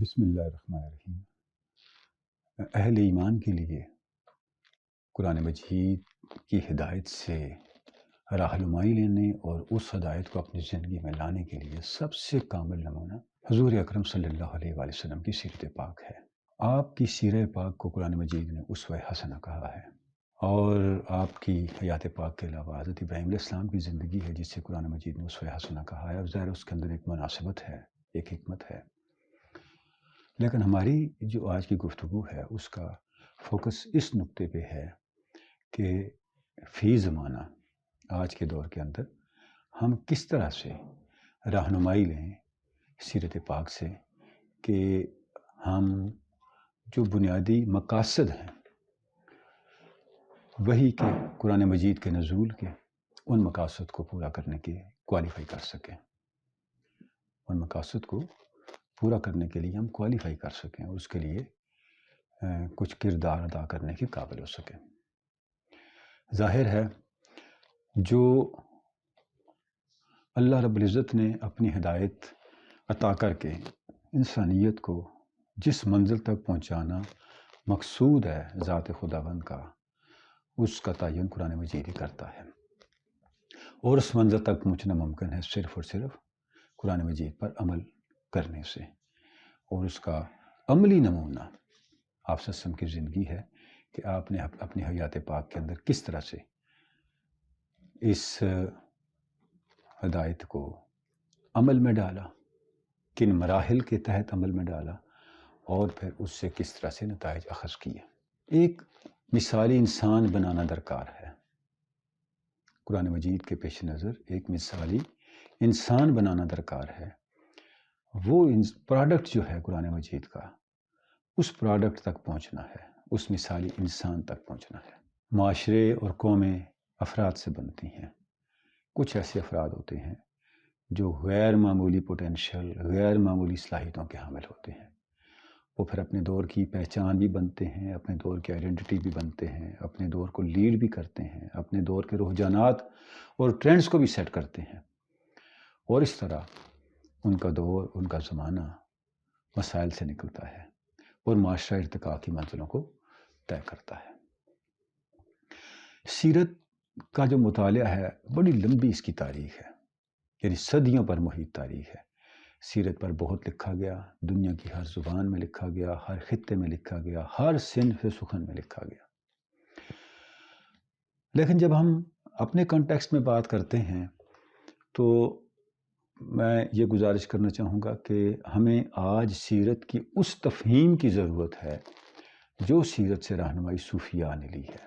بسم اللہ الرحمن الرحیم۔ اہل ایمان کے لیے قرآن مجید کی ہدایت سے رہنمائی لینے اور اس ہدایت کو اپنی زندگی میں لانے کے لیے سب سے کامل نمونہ حضور اکرم صلی اللہ علیہ وآلہ وسلم کی سیرت پاک ہے۔ آپ کی سیرت پاک کو قرآن مجید نے اسوہ حسنہ کہا ہے، اور آپ کی حیات پاک کے علاوہ حضرت ابراہیم علیہ السلام کی زندگی ہے جس سے قرآن مجید نے اسوہ حسنہ کہا ہے، اور ظاہر اس کے اندر ایک مناسبت ہے، ایک حکمت ہے۔ لیکن ہماری جو آج کی گفتگو ہے اس کا فوکس اس نقطے پہ ہے کہ فی زمانہ آج کے دور کے اندر ہم کس طرح سے رہنمائی لیں سیرت پاک سے کہ ہم جو بنیادی مقاصد ہیں وہی کہ قرآن مجید کے نزول کے ان مقاصد کو پورا کرنے کے کوالیفائی کر سکیں، ان مقاصد کو پورا کرنے کے لیے ہم کوالیفائی کر سکیں اور اس کے لیے کچھ کردار ادا کرنے کے قابل ہو سکیں۔ ظاہر ہے جو اللہ رب العزت نے اپنی ہدایت عطا کر کے انسانیت کو جس منزل تک پہنچانا مقصود ہے ذات خداوند کا، اس کا تعین قرآن مجید ہی کرتا ہے، اور اس منزل تک پہنچنا ممکن ہے صرف اور صرف قرآن مجید پر عمل کرنے سے، اور اس کا عملی نمونہ آپ صلی اللہ علیہ وسلم کی زندگی ہے کہ آپ نے اپنی حیات پاک کے اندر کس طرح سے اس ہدایت کو عمل میں ڈالا، کن مراحل کے تحت عمل میں ڈالا، اور پھر اس سے کس طرح سے نتائج اخذ کیے۔ ایک مثالی انسان بنانا درکار ہے قرآن مجید کے پیش نظر، ایک مثالی انسان بنانا درکار ہے۔ وہ پروڈکٹ جو ہے قرآن مجید کا، اس پروڈکٹ تک پہنچنا ہے، اس مثالی انسان تک پہنچنا ہے۔ معاشرے اور قومیں افراد سے بنتی ہیں، کچھ ایسے افراد ہوتے ہیں جو غیر معمولی پوٹینشل، غیر معمولی صلاحیتوں کے حامل ہوتے ہیں، وہ پھر اپنے دور کی پہچان بھی بنتے ہیں، اپنے دور کی آئیڈینٹی بھی بنتے ہیں، اپنے دور کو لیڈ بھی کرتے ہیں، اپنے دور کے رجحانات اور ٹرینڈز کو بھی سیٹ کرتے ہیں، اور اس طرح ان کا دور، ان کا زمانہ مسائل سے نکلتا ہے اور معاشرہ ارتقاء کی منزلوں کو طے کرتا ہے۔ سیرت کا جو مطالعہ ہے بڑی لمبی اس کی تاریخ ہے، یعنی صدیوں پر محیط تاریخ ہے۔ سیرت پر بہت لکھا گیا، دنیا کی ہر زبان میں لکھا گیا، ہر خطے میں لکھا گیا، ہر صنف سخن میں لکھا گیا۔ لیکن جب ہم اپنے کانٹیکسٹ میں بات کرتے ہیں تو میں یہ گزارش کرنا چاہوں گا کہ ہمیں آج سیرت کی اس تفہیم کی ضرورت ہے جو سیرت سے رہنمائی صوفیاء نے لی ہے۔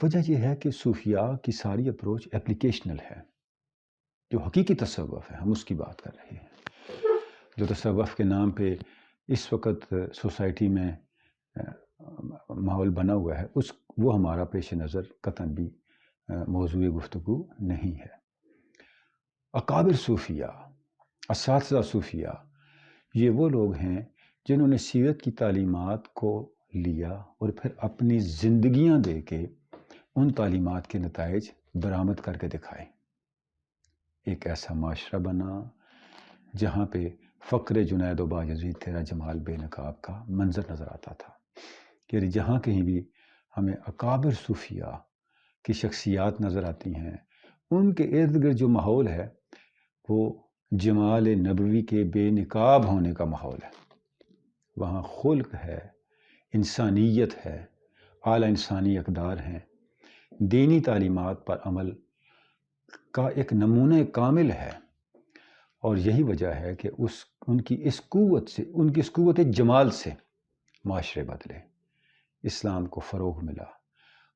وجہ یہ ہے کہ صوفیاء کی ساری اپروچ اپلیکیشنل ہے، جو حقیقی تصوف ہے ہم اس کی بات کر رہے ہیں، جو تصوف کے نام پہ اس وقت سوسائٹی میں ماحول بنا ہوا ہے، وہ ہمارا پیش نظر قطعاً بھی موضوع گفتگو نہیں ہے۔ اکابر صوفیاء، اساتذہ صوفیاء، یہ وہ لوگ ہیں جنہوں نے سیرت کی تعلیمات کو لیا اور پھر اپنی زندگیاں دے کے ان تعلیمات کے نتائج برآمد کر کے دکھائے۔ ایک ایسا معاشرہ بنا جہاں پہ فقر جنید و باجزید تیرا جمال بے نقاب کا منظر نظر آتا تھا، یعنی جہاں کہیں بھی ہمیں اکابر صوفیاء کی شخصیات نظر آتی ہیں، ان کے ارد گرد جو ماحول ہے وہ جمال نبوی کے بے نقاب ہونے کا ماحول ہے۔ وہاں خلق ہے، انسانیت ہے، اعلیٰ انسانی اقدار ہیں، دینی تعلیمات پر عمل کا ایک نمونہ کامل ہے، اور یہی وجہ ہے کہ ان کی اس قوت جمال سے معاشرے بدلے، اسلام کو فروغ ملا،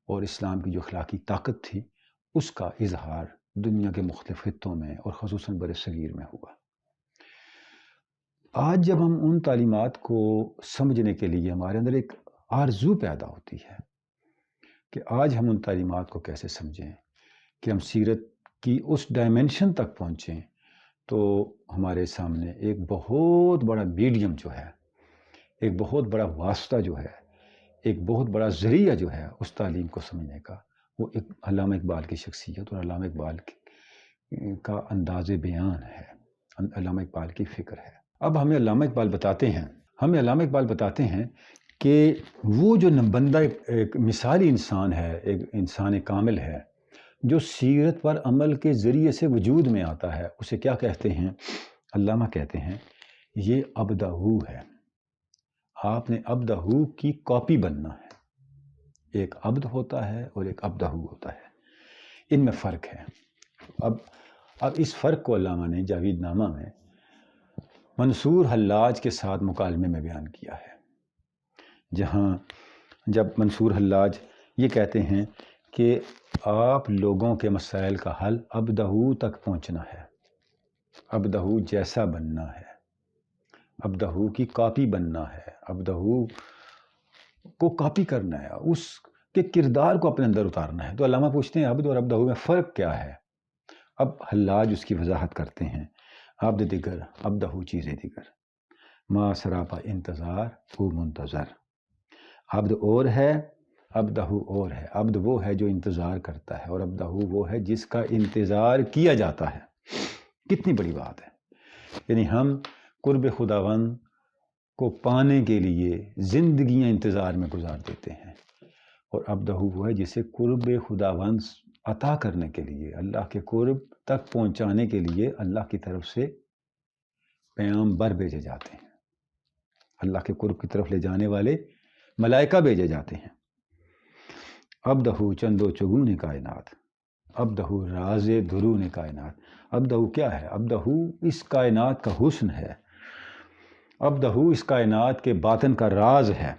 اور اسلام کی جو اخلاقی طاقت تھی اس کا اظہار دنیا کے مختلف خطوں میں اور خصوصاً بر صغیر میں ہوا۔ آج جب ہم ان تعلیمات کو سمجھنے کے لیے ہمارے اندر ایک آرزو پیدا ہوتی ہے کہ آج ہم ان تعلیمات کو کیسے سمجھیں، کہ ہم سیرت کی اس ڈائمنشن تک پہنچیں، تو ہمارے سامنے ایک بہت بڑا میڈیم جو ہے، ایک بہت بڑا واسطہ جو ہے، ایک بہت بڑا ذریعہ جو ہے اس تعلیم کو سمجھنے کا، وہ ایک علامہ اقبال کی شخصیت اور علامہ اقبال کا انداز بیان ہے، علامہ اقبال کی فکر ہے۔ اب ہمیں علامہ اقبال بتاتے ہیں کہ وہ جو بندہ ایک مثالی انسان ہے، ایک انسان کامل ہے، جو سیرت پر عمل کے ذریعے سے وجود میں آتا ہے، اسے کیا کہتے ہیں؟ علامہ کہتے ہیں یہ عبدہ ہے. آپ نے عبدہ کی کاپی بننا ہے. ایک عبد ہوتا ہے اور ایک عبدہ ہوتا ہے، ان میں فرق ہے. اب اس فرق کو علامہ نے جاوید نامہ میں منصور حلاج کے ساتھ مکالمے میں بیان کیا ہے، جہاں جب منصور حلاج یہ کہتے ہیں کہ آپ لوگوں کے مسائل کا حل عبدہ تک پہنچنا ہے، عبدہ جیسا بننا ہے، عبدہ کی کاپی بننا ہے، عبدہ کو کاپی کرنا ہے، اس کے کردار کو اپنے اندر اتارنا ہے. تو علامہ پوچھتے ہیں عبد اور عبدہ میں فرق کیا ہے؟ اب حلاج اس کی وضاحت کرتے ہیں. عبد دیگر، عبدہ چیزیں دیگر، ما سراپا انتظار او منتظر. عبد اور ہے، عبدہ اور ہے. عبد وہ ہے جو انتظار کرتا ہے اور عبدہ وہ ہے جس کا انتظار کیا جاتا ہے. کتنی بڑی بات ہے. یعنی ہم قرب خداوند کو پانے کے لیے زندگیاں انتظار میں گزار دیتے ہیں، اور عبدہ وہ ہے جسے قرب خداوند عطا کرنے کے لیے، اللہ کے قرب تک پہنچانے کے لیے اللہ کی طرف سے پیغمبر بھیجے جاتے ہیں، اللہ کے قرب کی طرف لے جانے والے ملائکہ بھیجے جاتے ہیں. عبدہ چندو چگون کائنات، عبدہ راز درون کائنات. عبدہ کیا ہے؟ عبدہ اس کائنات کا حسن ہے، عبدہ اس کائنات کے باطن کا راز ہے.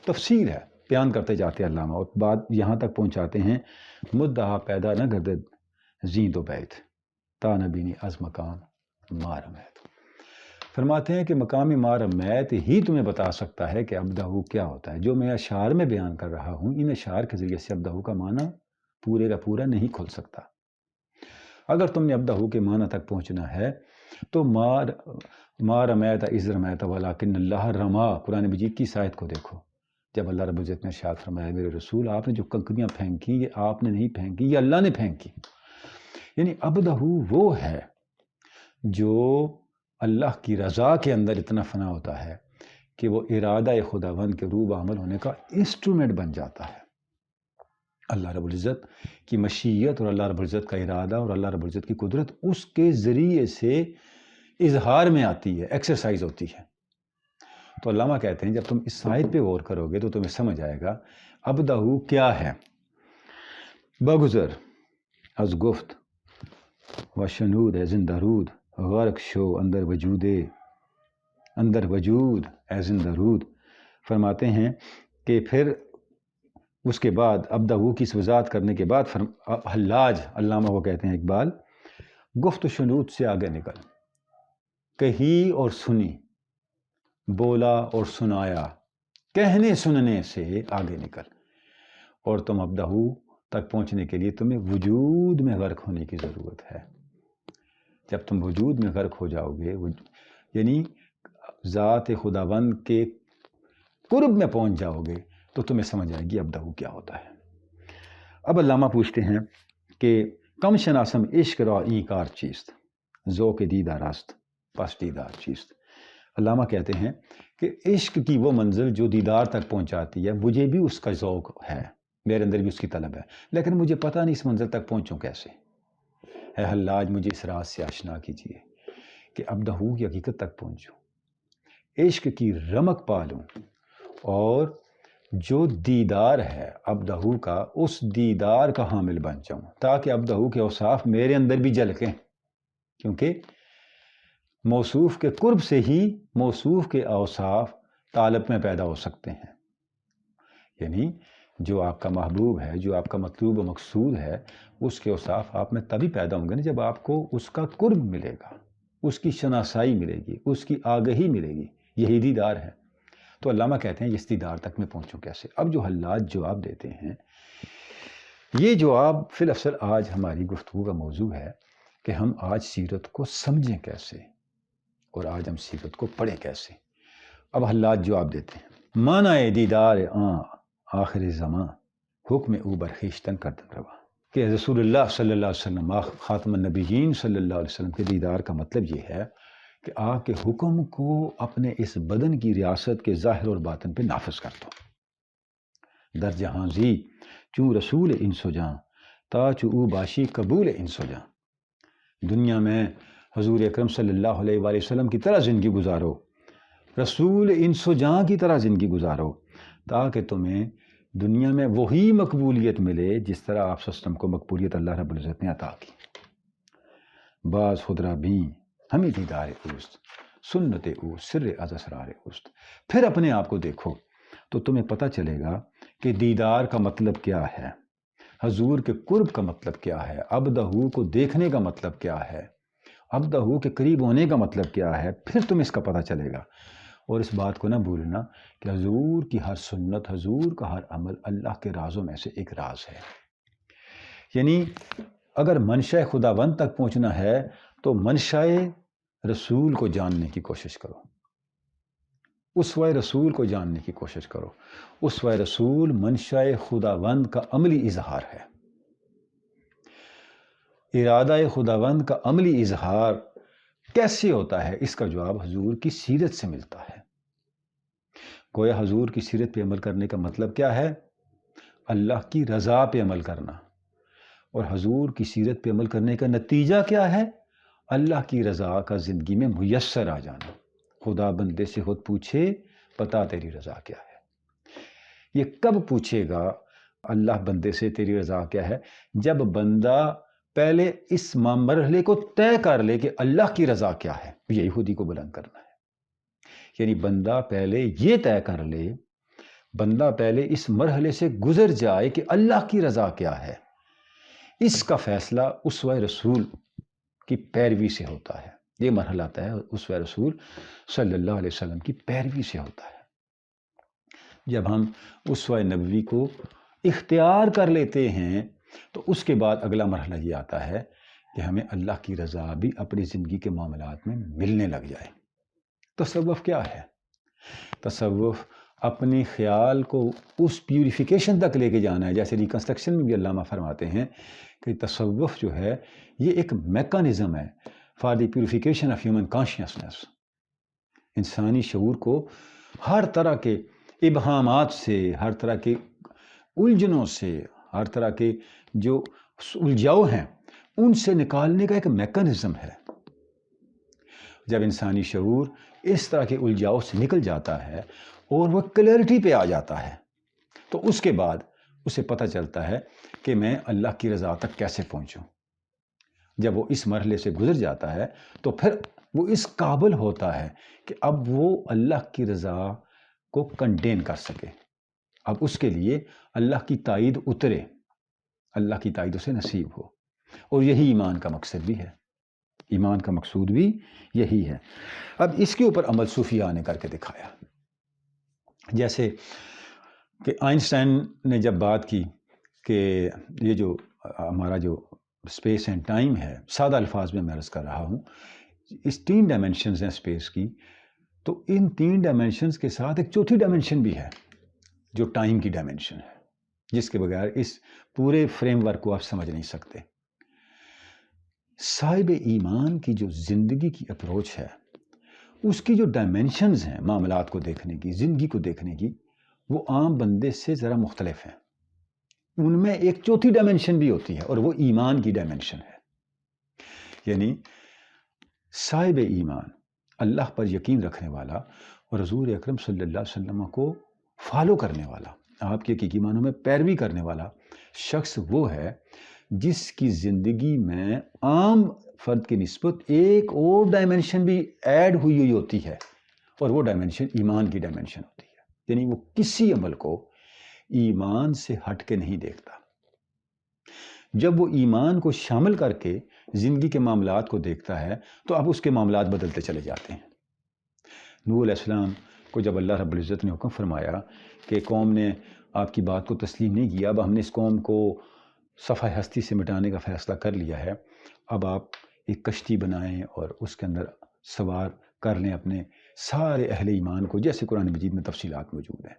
تفسیر ہے، بیان کرتے جاتے ہیں علامہ، اور بات یہاں تک پہنچاتے ہیں مدعا پیدا نہ گردد زین و بیت تا نبینی از مقام مارمیت. فرماتے ہیں کہ مقام مارمیت ہی تمہیں بتا سکتا ہے کہ عبدہ کیا ہوتا ہے. جو میں اشعار میں بیان کر رہا ہوں، ان اشعار کے ذریعے سے عبدہ کا معنی پورے کا پورا نہیں کھل سکتا. اگر تم نے عبدہ کے معنی تک پہنچنا ہے تو ما رمیت اذ رمیت ولکن اللہ رما. قرآن مجید کی آیت کو دیکھو، جب اللہ رب العزت نے ارشاد فرمایا میرے رسول آپ نے جو کنکریاں پھینکی یہ آپ نے نہیں پھینکی، یہ اللہ نے پھینکی. یعنی عبدہ وہ ہے جو اللہ کی رضا کے اندر اتنا فنا ہوتا ہے کہ وہ ارادہ خداوند کے روح عمل ہونے کا انسٹرومنٹ بن جاتا ہے. اللہ رب العزت کی مشیت اور اللہ رب العزت کا ارادہ اور اللہ رب العزت کی قدرت اس کے ذریعے سے اظہار میں آتی ہے، ایکسرسائز ہوتی ہے. تو علامہ کہتے ہیں جب تم اس آیت پہ غور کرو گے تو تمہیں سمجھ آئے گا عبدہ کیا ہے. بگذر از گفت و شنود ہے زندہ رود، غرق شو اندر وجود اے زندہ رود. فرماتے ہیں کہ پھر اس کے بعد عبدہ کی وضاحت کرنے کے بعد حلاج علامہ وہ کہتے ہیں اقبال گفت و شنود سے آگے نکل، کہی اور سنی، بولا اور سنایا، کہنے سننے سے آگے نکل. اور تم عبدہ تک پہنچنے کے لیے تمہیں وجود میں غرق ہونے کی ضرورت ہے. جب تم وجود میں غرق ہو جاؤ گے، یعنی ذات خداوند کے قرب میں پہنچ جاؤ گے، تو تمہیں سمجھ آئے گی عبدہ کیا ہوتا ہے. اب علامہ پوچھتے ہیں کہ کم شناسم عشق را این کار چیست، ذوق دیدار است پس دیدار چیست. علامہ کہتے ہیں کہ عشق کی وہ منزل جو دیدار تک پہنچاتی ہے، مجھے بھی اس کا ذوق ہے، میرے اندر بھی اس کی طلب ہے، لیکن مجھے پتہ نہیں اس منزل تک پہنچوں کیسے. اے حلاج مجھے اس راز سے آشنا کیجیے کہ عبدہ کی حقیقت تک پہنچوں، عشق کی رمق پالوں، اور جو دیدار ہے عبدہ کا اس دیدار کا حامل بن جاؤں، تاکہ عبدہ کے اوصاف میرے اندر بھی جھلکیں. کیونکہ موصوف کے قرب سے ہی موصوف کے اوصاف طالب میں پیدا ہو سکتے ہیں. یعنی جو آپ کا محبوب ہے، جو آپ کا مطلوب و مقصود ہے، اس کے اوصاف آپ میں تبھی پیدا ہوں گے نا جب آپ کو اس کا قرب ملے گا، اس کی شناسائی ملے گی، اس کی آگہی ملے گی. یہی دیدار ہے. تو علامہ کہتے ہیں اس دیدار تک میں پہنچوں کیسے. اب جو حلاج جواب دیتے ہیں، یہ جواب فی الافصل آج ہماری گفتگو کا موضوع ہے کہ ہم آج سیرت کو سمجھیں کیسے اور آج ہم سیرت کو پڑھیں کیسے. اب حلاج جواب دیتے ہیں معنی دیدار آخر زمان حکم او برخیشتن کردن روا. کہ رسول اللہ صلی اللہ علیہ وسلم خاتم النبیین صلی اللہ علیہ وسلم کے دیدار کا مطلب یہ ہے کہ آپ کے حکم کو اپنے اس بدن کی ریاست کے ظاہر اور باطن پہ نافذ کر دو۔ در جہاں زی چوں رسول انسو جاں تا چو باشی قبول انسو جاں۔ دنیا میں حضور اکرم صلی اللہ علیہ وآلہ وسلم کی طرح زندگی گزارو، رسول انسو جاں کی طرح زندگی گزارو، تاکہ تمہیں دنیا میں وہی مقبولیت ملے جس طرح آپ سسٹم کو مقبولیت اللہ رب العزت نے عطا کی۔ بعض خدرہ بھی ہمیں دیدار اوست، سنت او سر از اسرار اوست۔ پھر اپنے آپ کو دیکھو تو تمہیں پتہ چلے گا کہ دیدار کا مطلب کیا ہے، حضور کے قرب کا مطلب کیا ہے، عبدہ کو دیکھنے کا مطلب کیا ہے، عبدہ کے قریب ہونے کا مطلب کیا ہے، پھر تمہیں اس کا پتہ چلے گا۔ اور اس بات کو نہ بھولنا کہ حضور کی ہر سنت، حضور کا ہر عمل اللہ کے رازوں میں سے ایک راز ہے۔ یعنی اگر منشاء خداوند تک پہنچنا ہے تو منشاء رسول کو جاننے کی کوشش کرو، اسوہ رسول کو جاننے کی کوشش کرو۔ اسوہ رسول منشاء خداوند کا عملی اظہار ہے۔ ارادہ خداوند کا عملی اظہار کیسے ہوتا ہے، اس کا جواب حضور کی سیرت سے ملتا ہے۔ گویا حضور کی سیرت پہ عمل کرنے کا مطلب کیا ہے؟ اللہ کی رضا پہ عمل کرنا۔ اور حضور کی سیرت پہ عمل کرنے کا نتیجہ کیا ہے؟ اللہ کی رضا کا زندگی میں میسر آ جانا۔ خدا بندے سے خود پوچھے بتا تیری رضا کیا ہے۔ یہ کب پوچھے گا اللہ بندے سے تیری رضا کیا ہے؟ جب بندہ پہلے اس مرحلے کو طے کر لے کہ اللہ کی رضا کیا ہے۔ یہی خودی کو بلند کرنا ہے۔ یعنی بندہ پہلے یہ طے کر لے، بندہ پہلے اس مرحلے سے گزر جائے کہ اللہ کی رضا کیا ہے۔ اس کا فیصلہ اسوہ رسول کی پیروی سے ہوتا ہے۔ یہ مرحلہ آتا ہے اسوہ رسول صلی اللہ علیہ وسلم کی پیروی سے ہوتا ہے۔ جب ہم اسوہ نبوی کو اختیار کر لیتے ہیں تو اس کے بعد اگلا مرحلہ یہ آتا ہے کہ ہمیں اللہ کی رضا بھی اپنی زندگی کے معاملات میں ملنے لگ جائے۔ تصوف کیا ہے؟ تصوف اپنی خیال کو اس پیوریفیکیشن تک لے کے جانا ہے، جیسے ریکنسٹرکشن میں بھی علامہ فرماتے ہیں کہ تصوف جو ہے یہ ایک میکانزم ہے for the purification of human consciousness. انسانی شعور کو ہر طرح کے ابہامات سے، ہر طرح کے الجھنوں سے، ہر طرح کے جو الجھاؤ ہیں ان سے نکالنے کا ایک میکانزم ہے۔ جب انسانی شعور اس طرح کے الجھاؤ سے نکل جاتا ہے اور وہ کلیئرٹی پہ آ جاتا ہے تو اس کے بعد اسے پتہ چلتا ہے کہ میں اللہ کی رضا تک کیسے پہنچوں۔ جب وہ اس مرحلے سے گزر جاتا ہے تو پھر وہ اس قابل ہوتا ہے کہ اب وہ اللہ کی رضا کو کنٹین کر سکے۔ اب اس کے لیے اللہ کی تائید اترے، اللہ کی تائید اسے نصیب ہو۔ اور یہی ایمان کا مقصد بھی ہے، ایمان کا مقصود بھی یہی ہے۔ اب اس کے اوپر عمل صوفیاء نے کر کے دکھایا۔ جیسے کہ آئنسٹائن نے جب بات کی کہ یہ جو ہمارا جو اسپیس اینڈ ٹائم ہے، سادہ الفاظ میں عرض کر رہا ہوں، اس 3 ڈائمینشنز ہیں اسپیس کی، تو ان 3 ڈائمینشنز کے ساتھ ایک چوتھی ڈائمینشن بھی ہے جو ٹائم کی ڈائمینشن ہے، جس کے بغیر اس پورے فریم ورک کو آپ سمجھ نہیں سکتے۔ صاحب ایمان کی جو زندگی کی اپروچ ہے، اس کی جو ڈائمینشنز ہیں معاملات کو دیکھنے کی، زندگی کو دیکھنے کی، وہ عام بندے سے ذرا مختلف ہیں۔ ان میں ایک چوتھی ڈائمینشن بھی ہوتی ہے اور وہ ایمان کی ڈائمینشن ہے۔ یعنی صاحب ایمان، اللہ پر یقین رکھنے والا اور حضور اکرم صلی اللہ علیہ وسلم کو فالو کرنے والا، آپ کے حقیقی معنوں میں پیروی کرنے والا شخص وہ ہے جس کی زندگی میں عام فرد کی نسبت ایک اور ڈائمینشن بھی ایڈ ہوئی ہوتی ہے، اور وہ ڈائمینشن ایمان کی ڈائمینشن ہوتی ہے۔ یعنی وہ کسی عمل کو ایمان سے ہٹ کے نہیں دیکھتا۔ جب وہ ایمان کو شامل کر کے زندگی کے معاملات کو دیکھتا ہے تو اب اس کے معاملات بدلتے چلے جاتے ہیں۔ نوح علیہ السلام کو جب اللہ رب العزت نے حکم فرمایا کہ قوم نے آپ کی بات کو تسلیم نہیں کیا، اب ہم نے اس قوم کو صفحہ ہستی سے مٹانے کا فیصلہ کر لیا ہے، اب آپ ایک کشتی بنائیں اور اس کے اندر سوار کر لیں اپنے سارے اہل ایمان کو، جیسے قرآن مجید میں تفصیلات موجود ہیں۔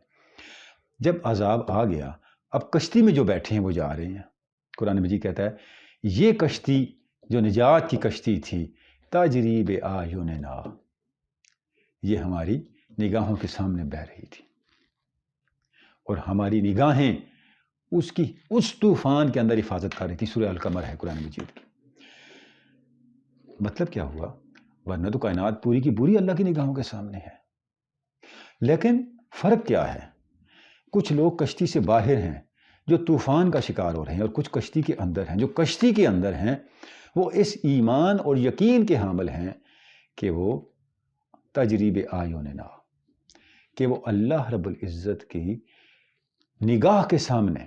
جب عذاب آ گیا، اب کشتی میں جو بیٹھے ہیں وہ جا رہے ہیں۔ قرآن مجید کہتا ہے یہ کشتی جو نجات کی کشتی تھی، تجری بأعیننا، یہ ہماری نگاہوں کے سامنے بہہ رہی تھی، اور ہماری نگاہیں اس طوفان کے اندر حفاظت کر رہی تھی۔ سورہ القمر ہے قرآن مجید کی۔ مطلب کیا ہوا؟ ورنہ تو کائنات پوری کی پوری اللہ کی نگاہوں کے سامنے ہے، لیکن فرق کیا ہے؟ کچھ لوگ کشتی سے باہر ہیں جو طوفان کا شکار ہو رہے ہیں، اور کچھ کشتی کے اندر ہیں۔ جو کشتی کے اندر ہیں وہ اس ایمان اور یقین کے حامل ہیں کہ وہ تجری بأعیننا، کہ وہ اللہ رب العزت کی نگاہ کے سامنے،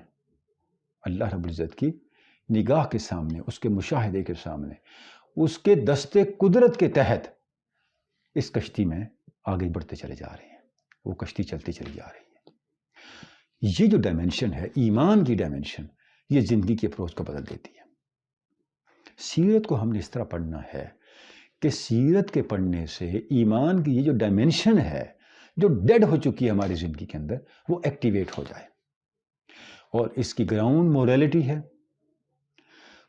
اللہ رب العزت کی نگاہ کے سامنے، اس کے مشاہدے کے سامنے، اس کے دستے قدرت کے تحت اس کشتی میں آگے بڑھتے چلے جا رہے ہیں، وہ کشتی چلتی چلی جا رہی ہے۔ یہ جو ڈائمنشن ہے، ایمان کی ڈائمنشن، یہ زندگی کے اپروچ کو بدل دیتی ہے۔ سیرت کو ہم نے اس طرح پڑھنا ہے کہ سیرت کے پڑھنے سے ایمان کی یہ جو ڈائمنشن ہے، جو ڈیڈ ہو چکی ہے ہماری زندگی کے اندر، وہ ایکٹیویٹ ہو جائے۔ اور اس کی گراؤنڈ موریلٹی ہے۔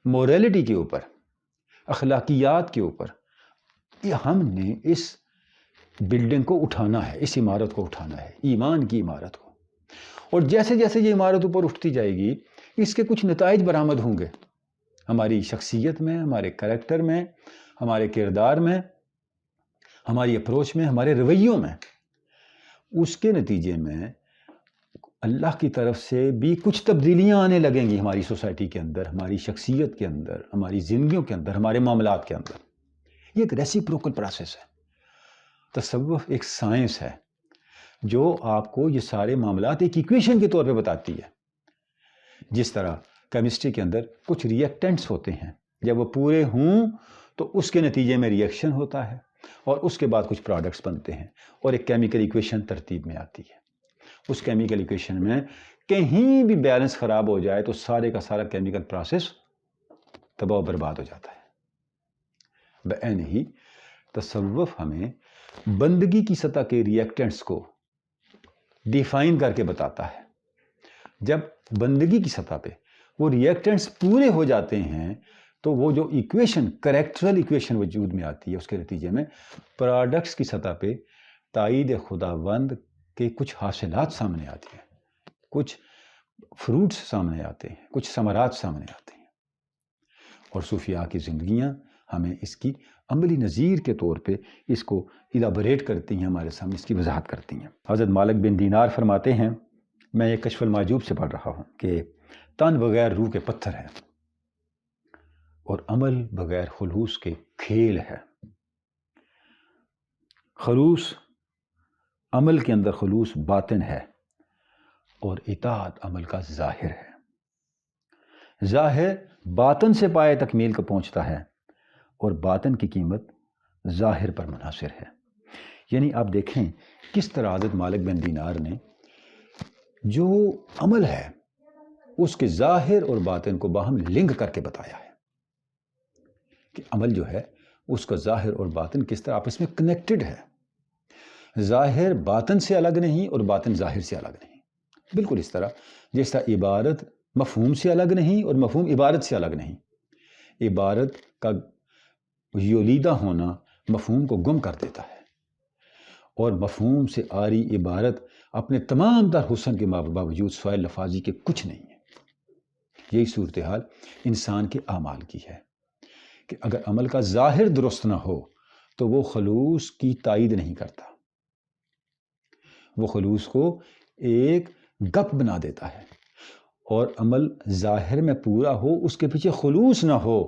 موریلٹی کے اوپر، اخلاقیات کے اوپر، یہ ہم نے اس بلڈنگ کو اٹھانا ہے، اس عمارت کو اٹھانا ہے، ایمان کی عمارت کو۔ اور جیسے جیسے یہ عمارت اوپر اٹھتی جائے گی، اس کے کچھ نتائج برآمد ہوں گے، ہماری شخصیت میں، ہمارے کریکٹر میں، ہمارے کردار میں، ہماری اپروچ میں، ہمارے رویوں میں۔ اس کے نتیجے میں اللہ کی طرف سے بھی کچھ تبدیلیاں آنے لگیں گی ہماری سوسائٹی کے اندر، ہماری شخصیت کے اندر، ہماری زندگیوں کے اندر، ہمارے معاملات کے اندر۔ یہ ایک ریسیپروکل پروسیس ہے۔ تصوف ایک سائنس ہے جو آپ کو یہ سارے معاملات ایک ایکویشن کے طور پہ بتاتی ہے۔ جس طرح کیمسٹری کے اندر کچھ ریئیکٹنٹس ہوتے ہیں، جب وہ پورے ہوں تو اس کے نتیجے میں ریئیکشن ہوتا ہے، اور اس کے بعد کچھ پروڈکٹس بنتے ہیں، اور ایک کیمیکل ایکویشن ترتیب میں آتی ہے۔ اس کیمیکل ایکویشن میں کہیں بھی بیلنس خراب ہو جائے تو سارے کا سارا کیمیکل پروسیس تباہ و برباد ہو جاتا ہے۔ بعین ہی تصوف ہمیں بندگی کی سطح کے ریئیکٹنٹس کو ڈیفائن کر کے بتاتا ہے۔ جب بندگی کی سطح پہ وہ ریئیکٹنٹس پورے ہو جاتے ہیں تو وہ جو ایکویشن، کریکٹرل ایکویشن وجود میں آتی ہے، اس کے نتیجے میں پروڈکٹس کی سطح پہ تائید خداوند کے کچھ حاصلات سامنے آتی ہیں، کچھ فروٹس سامنے آتے ہیں، کچھ ثمرات سامنے آتے ہیں۔ اور صوفیاء کی زندگیاں ہمیں اس کی عملی نظیر کے طور پہ اس کو ایلابوریٹ کرتی ہیں، ہمارے سامنے اس کی وضاحت کرتی ہیں۔ حضرت مالک بن دینار فرماتے ہیں، میں یہ کشف المعجوب سے پڑھ رہا ہوں، کہ تن بغیر روح کے پتھر ہے، اور عمل بغیر خلوص کے کھیل ہے۔ خلوص، عمل کے اندر خلوص باطن ہے، اور اطاعت عمل کا ظاہر ہے۔ ظاہر باطن سے پائے تکمیل کو پہنچتا ہے، اور باطن کی قیمت ظاہر پر منحصر ہے۔ یعنی آپ دیکھیں کس طرح حضرت مالک بن دینار نے جو عمل ہے اس کے ظاہر اور باطن کو باہم لنک کر کے بتایا ہے، کہ عمل جو ہے اس کا ظاہر اور باطن کس طرح آپس میں کنیکٹڈ ہے۔ ظاہر باطن سے الگ نہیں، اور باطن ظاہر سے الگ نہیں۔ بالکل اس طرح جس طرح عبارت مفہوم سے الگ نہیں اور مفہوم عبارت سے الگ نہیں۔ عبارت کا یولیدہ ہونا مفہوم کو گم کر دیتا ہے، اور مفہوم سے آری عبارت اپنے تمام تر حسن کے باوجود سوائے لفاظی کے کچھ نہیں ہے۔ یہی صورتحال انسان کے اعمال کی ہے، کہ اگر عمل کا ظاہر درست نہ ہو تو وہ خلوص کی تائید نہیں کرتا، وہ خلوص کو ایک گپ بنا دیتا ہے۔ اور عمل ظاہر میں پورا ہو، اس کے پیچھے خلوص نہ ہو،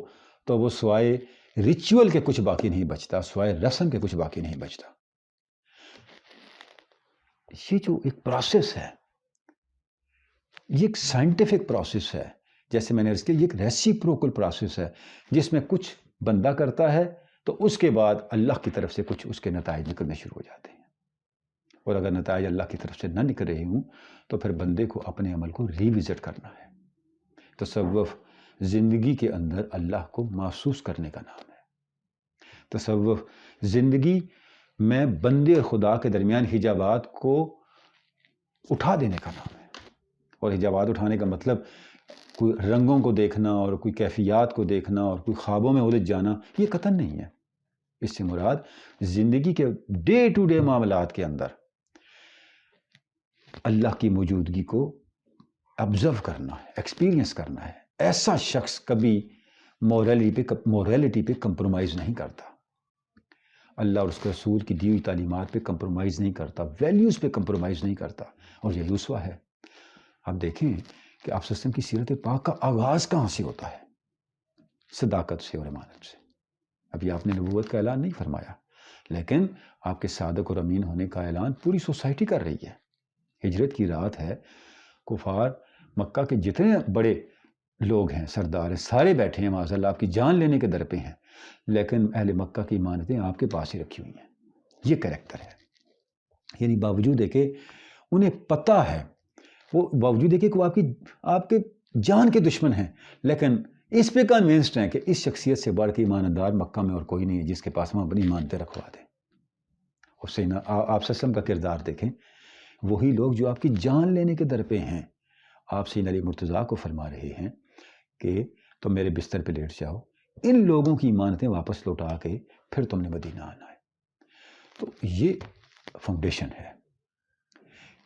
تو وہ سوائے ریچول کے کچھ باقی نہیں بچتا، سوائے رسم کے کچھ باقی نہیں بچتا۔ یہ جو ایک پروسیس ہے، یہ ایک سائنٹیفک پروسیس ہے، جیسے میں نے عرض کیا، یہ ایک ریسیپروکل پروسیس ہے، جس میں کچھ بندہ کرتا ہے تو اس کے بعد اللہ کی طرف سے کچھ اس کے نتائج نکلنے شروع ہو جاتے ہیں۔ اور اگر نتائج اللہ کی طرف سے نہ نکل رہے ہوں تو پھر بندے کو اپنے عمل کو ریوزٹ کرنا ہے۔ تصوف زندگی کے اندر اللہ کو محسوس کرنے کا نام ہے۔ تصوف زندگی میں بندے خدا کے درمیان حجابات کو اٹھا دینے کا نام ہے۔ اور حجابات اٹھانے کا مطلب کوئی رنگوں کو دیکھنا اور کوئی کیفیات کو دیکھنا اور کوئی خوابوں میں الجھ جانا، یہ قطعاً نہیں ہے۔ اس سے مراد زندگی کے ڈے ٹو ڈے معاملات کے اندر اللہ کی موجودگی کو آبزرو کرنا ہے، ایکسپیرینس کرنا ہے۔ ایسا شخص کبھی موریلٹی پہ کمپرومائز نہیں کرتا، اللہ اور اس کے رسول کی دی ہوئی تعلیمات پہ کمپرومائز نہیں کرتا، ویلیوز پہ کمپرومائز نہیں کرتا، اور یہ اسوہ ہے۔ آپ دیکھیں کہ آپ وسلم کی سیرت پاک کا آغاز کہاں سے ہوتا ہے؟ صداقت سے اور امانت سے۔ ابھی آپ نے نبوت کا اعلان نہیں فرمایا، لیکن آپ کے صادق اور امین ہونے کا اعلان پوری سوسائٹی کر رہی ہے۔ ہجرت کی رات ہے، کفار مکہ کے جتنے بڑے لوگ ہیں، سردار ہیں، سارے بیٹھے ہیں معاذ اللہ، آپ کی جان لینے کے در پہ ہیں، لیکن اہل مکہ کی امانتیں آپ کے پاس ہی رکھی ہوئی ہیں۔ یہ کریکٹر ہے، یعنی باوجود ہے کہ انہیں پتہ ہے، وہ باوجود ہے کہ وہ آپ کے جان کے دشمن ہیں، لیکن اس پہ کنوینسڈ ہیں کہ اس شخصیت سے بڑھ کے ایماندار مکہ میں اور کوئی نہیں ہے جس کے پاس ہم اپنی امانتیں رکھوا دیں۔ حسین آپ وسلم کا کردار دیکھیں، وہی لوگ جو آپ کی جان لینے کے در پہ ہیں، آپ سیدنا علی مرتضیٰ کو فرما رہے ہیں کہ تم میرے بستر پہ لیٹ جاؤ، ان لوگوں کی امانتیں واپس لوٹا کے پھر تم نے مدینہ آنا ہے۔ تو یہ فاؤنڈیشن ہے،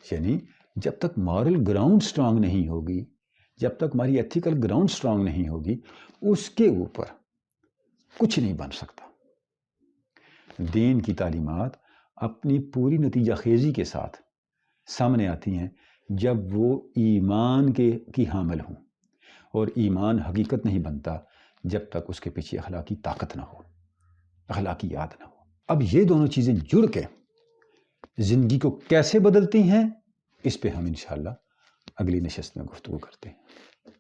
یعنی جب تک مورل گراؤنڈ سٹرانگ نہیں ہوگی، جب تک ہماری ایتھیکل گراؤنڈ سٹرانگ نہیں ہوگی، اس کے اوپر کچھ نہیں بن سکتا۔ دین کی تعلیمات اپنی پوری نتیجہ خیزی کے ساتھ سامنے آتی ہیں جب وہ ایمان کی حامل ہوں، اور ایمان حقیقت نہیں بنتا جب تک اس کے پیچھے اخلاقی طاقت نہ ہو، اخلاقی یاد نہ ہو۔ اب یہ دونوں چیزیں جڑ کے زندگی کو کیسے بدلتی ہیں، اس پہ ہم انشاءاللہ اگلی نشست میں گفتگو کرتے ہیں۔